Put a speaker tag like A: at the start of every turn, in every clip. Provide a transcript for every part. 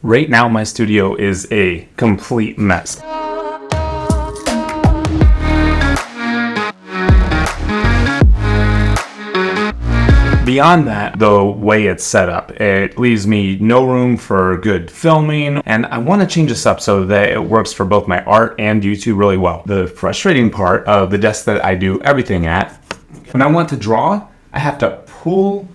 A: Right now, my studio is a complete mess. Beyond that, the way it's set up, it leaves me no room for good filming, and I want to change this up so that it works for both my art and YouTube really well. The frustrating part of the desk that I do everything at, when I want to draw, I have to pull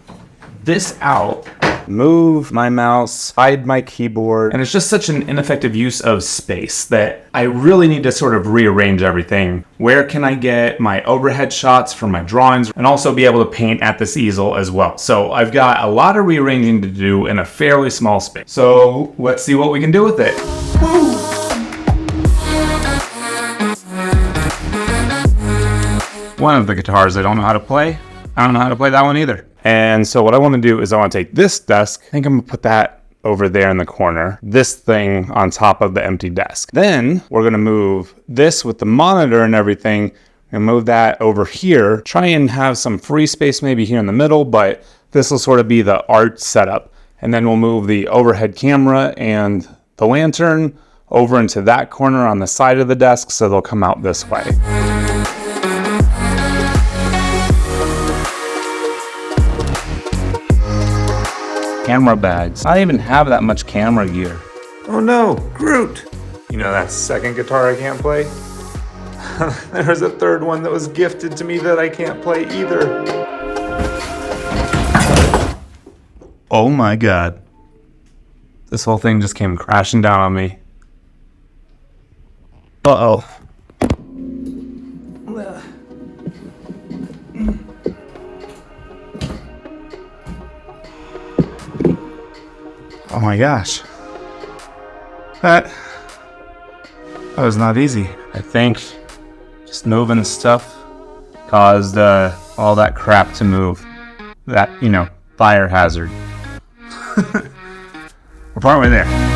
A: this out, move my mouse, hide my keyboard, and it's just such an ineffective use of space that I really need to sort of rearrange everything. Where can I get my overhead shots for my drawings and also be able to paint at this easel as well? So I've got a lot of rearranging to do in a fairly small space. So let's see what we can do with it. Woo! One of the guitars I don't know how to play. I don't know how to play that one either. And so what I want to do is I want to take this desk, I think I'm going to put that over there in the corner, this thing on top of the empty desk. Then we're going to move this with the monitor and everything and move that over here. Try and have some free space maybe here in the middle, but this will sort of be the art setup. And then we'll move the overhead camera and the lantern over into that corner on the side of the desk so they'll come out this way. Camera bags. I don't even have that much camera gear. Oh no, Groot! You know that second guitar I can't play? There's a third one that was gifted to me that I can't play either. Oh my god. This whole thing just came crashing down on me. Uh-oh. Oh my gosh. That was not easy. I think just moving stuff caused all that crap to move. That, fire hazard. We're partway there.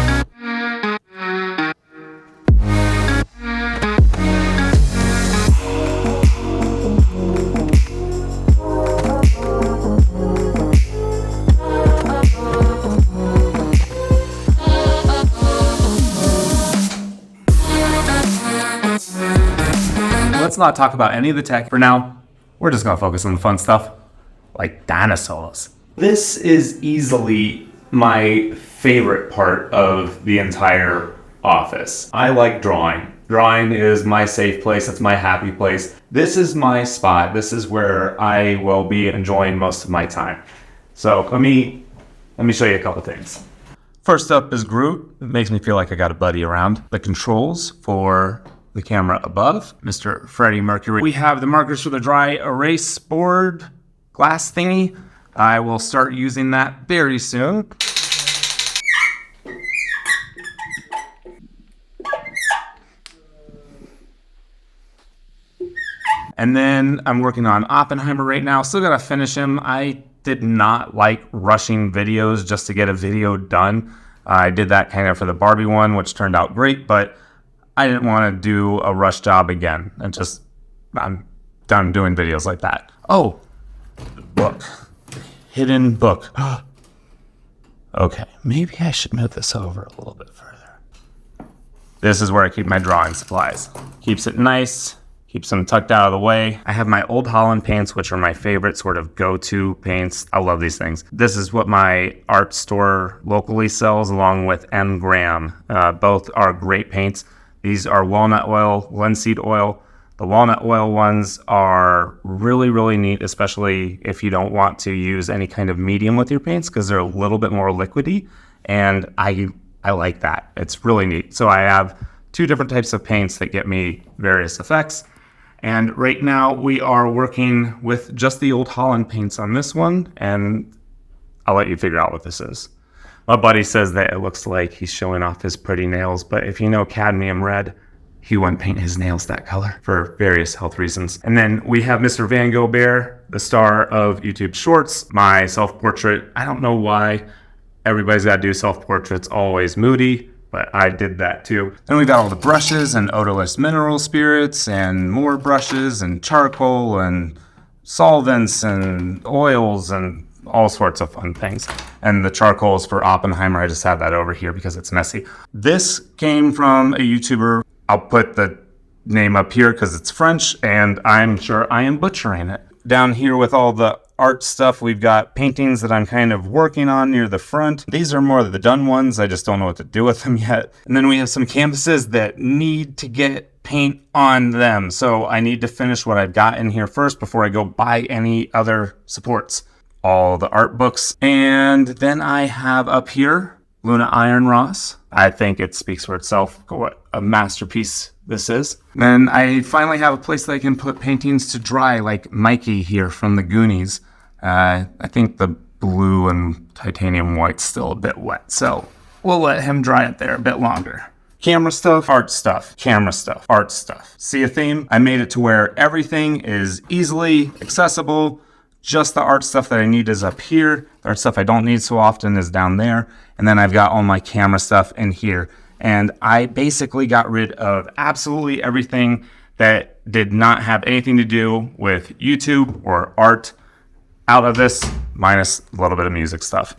A: Let's not talk about any of the tech for now. We're just gonna focus on the fun stuff, like dinosaurs. This is easily my favorite part of the entire office. I like drawing. Drawing is my safe place, it's my happy place. This is my spot. This is where I will be enjoying most of my time. So let me show you a couple things. First up is Groot. It makes me feel like I got a buddy around. The controls for the camera above, Mr. Freddie Mercury. We have the markers for the dry erase board glass thingy. I will start using that very soon. And then I'm working on Oppenheimer right now. Still gotta finish him. I did not like rushing videos just to get a video done. I did that kind of for the Barbie one, which turned out great, but I didn't want to do a rush job again. I'm done doing videos like that. Oh, the book. Hidden book. Okay, maybe I should move this over a little bit further. This is where I keep my drawing supplies. Keeps it nice, keeps them tucked out of the way. I have my Old Holland paints, which are my favorite sort of go-to paints. I love these things. This is what my art store locally sells, along with M. Graham. Both are great paints. These are walnut oil, linseed oil. The walnut oil ones are really, really neat, especially if you don't want to use any kind of medium with your paints because they're a little bit more liquidy, and I like that. It's really neat. So I have two different types of paints that get me various effects. And right now we are working with just the Old Holland paints on this one, and I'll let you figure out what this is. My buddy says that it looks like he's showing off his pretty nails, but if you know cadmium red, he wouldn't paint his nails that color for various health reasons. And then we have Mr. Van Gogh Bear, the star of YouTube Shorts, my self-portrait. I don't know why everybody's got to do self-portraits always moody, but I did that too. Then we've got all the brushes and odorless mineral spirits and more brushes and charcoal and solvents and oils and all sorts of fun things. And the charcoals for Oppenheimer, I just have that over here because it's messy. This came from a YouTuber. I'll put the name up here because it's French and I'm sure I am butchering it. Down here with all the art stuff, we've got paintings that I'm kind of working on near the front. These are more of the done ones. I just don't know what to do with them yet. And then we have some canvases that need to get paint on them. So I need to finish what I've got in here first before I go buy any other supports. All the art books. And then I have up here, Luna Iron Ross. I think it speaks for itself, what a masterpiece this is. Then I finally have a place that I can put paintings to dry, like Mikey here from the Goonies. I think the blue and titanium white's still a bit wet, so we'll let him dry it there a bit longer. Camera stuff, art stuff, camera stuff, art stuff. See a theme? I made it to where everything is easily accessible. Just the art stuff that I need is up here. The art stuff I don't need so often is down there. And then I've got all my camera stuff in here. And I basically got rid of absolutely everything that did not have anything to do with YouTube or art out of this, minus a little bit of music stuff.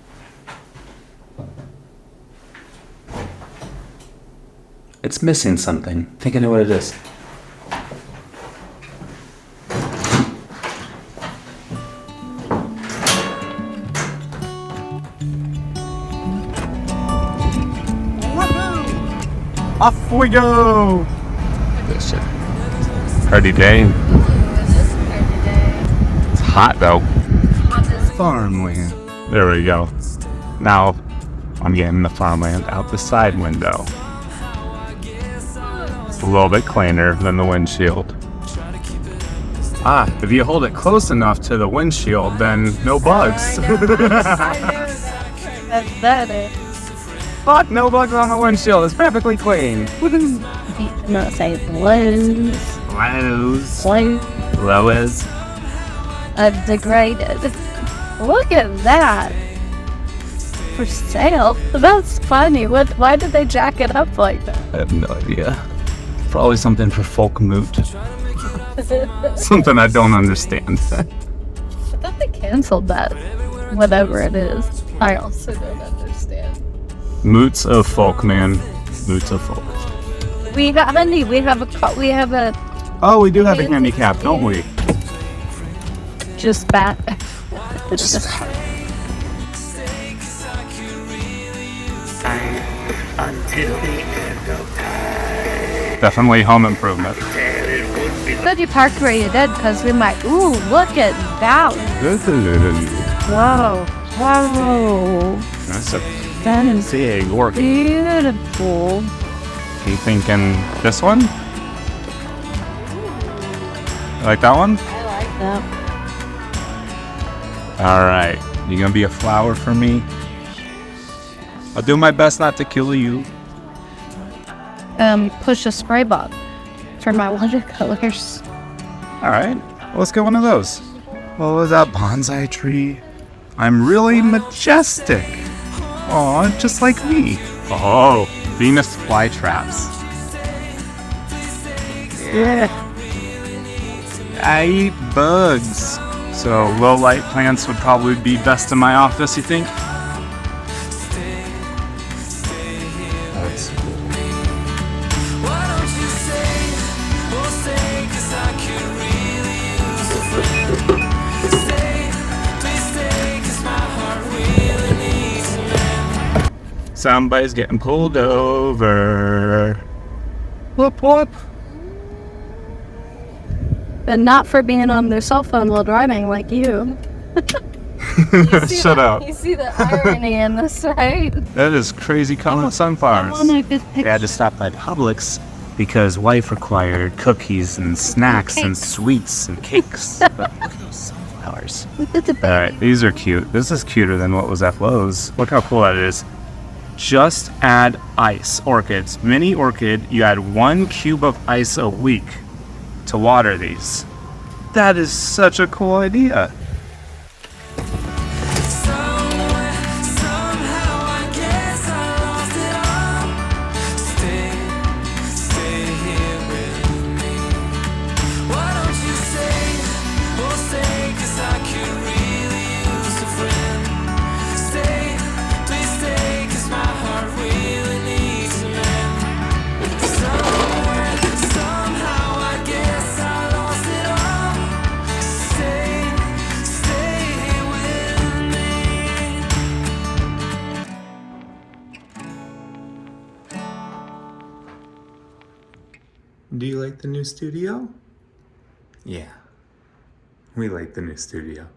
A: It's missing something. I think I know what it is. Off we go! This shit. Party day. It's hot though. Farmland. There we go. Now I'm getting the farmland out the side window. It's a little bit cleaner than the windshield. If you hold it close enough to the windshield, then no bugs.
B: That's better.
A: Fuck, no bugs on the windshield. It's perfectly clean.
B: No, say lows.
A: Lows.
B: I've degraded. Look at that. For sale? That's funny. Why did they jack it up like that?
A: I have no idea. Probably something for folk moot. Something I don't understand.
B: I thought they canceled that. Whatever it is. I also don't understand.
A: Moots of folk, man. Moots of folk.
B: We have a
A: Oh, we do have a handicap, don't we?
B: just bat.
A: Definitely home improvement.
B: Good you parked where you did, because we might. Ooh, look at that. Whoa. Whoa.
A: That's a
B: That is
A: big work.
B: beautiful.
A: You thinking this one? You like that one?
B: I like that.
A: All right. You gonna be a flower for me? I'll do my best not to kill you.
B: Push a spray bottle for my watercolors.
A: All right. Well, let's get one of those. What was that bonsai tree? I'm really majestic. Aw, just like me. Oh, Venus flytraps. Yeah. I eat bugs. So low light plants would probably be best in my office, you think? That's cool. Somebody's getting pulled over. Whoop whoop.
B: But not for being on their cell phone while driving like you.
A: Shut up.
B: You see the irony in this, right?
A: That is crazy common sunflowers.
B: I
A: had to stop by Publix because wife required cookies and snacks and sweets and cakes. But look at those sunflowers. Alright, these are cute. This is cuter than what was at Lowe's. Look how cool that is. Just add ice. Orchids. Mini orchid, you add 1 cube of ice a week to water these. That is such a cool idea.
C: Why don't you stay, stay, 'cause I could really use a friend.
A: Do you like the new studio? Yeah, we like the new studio.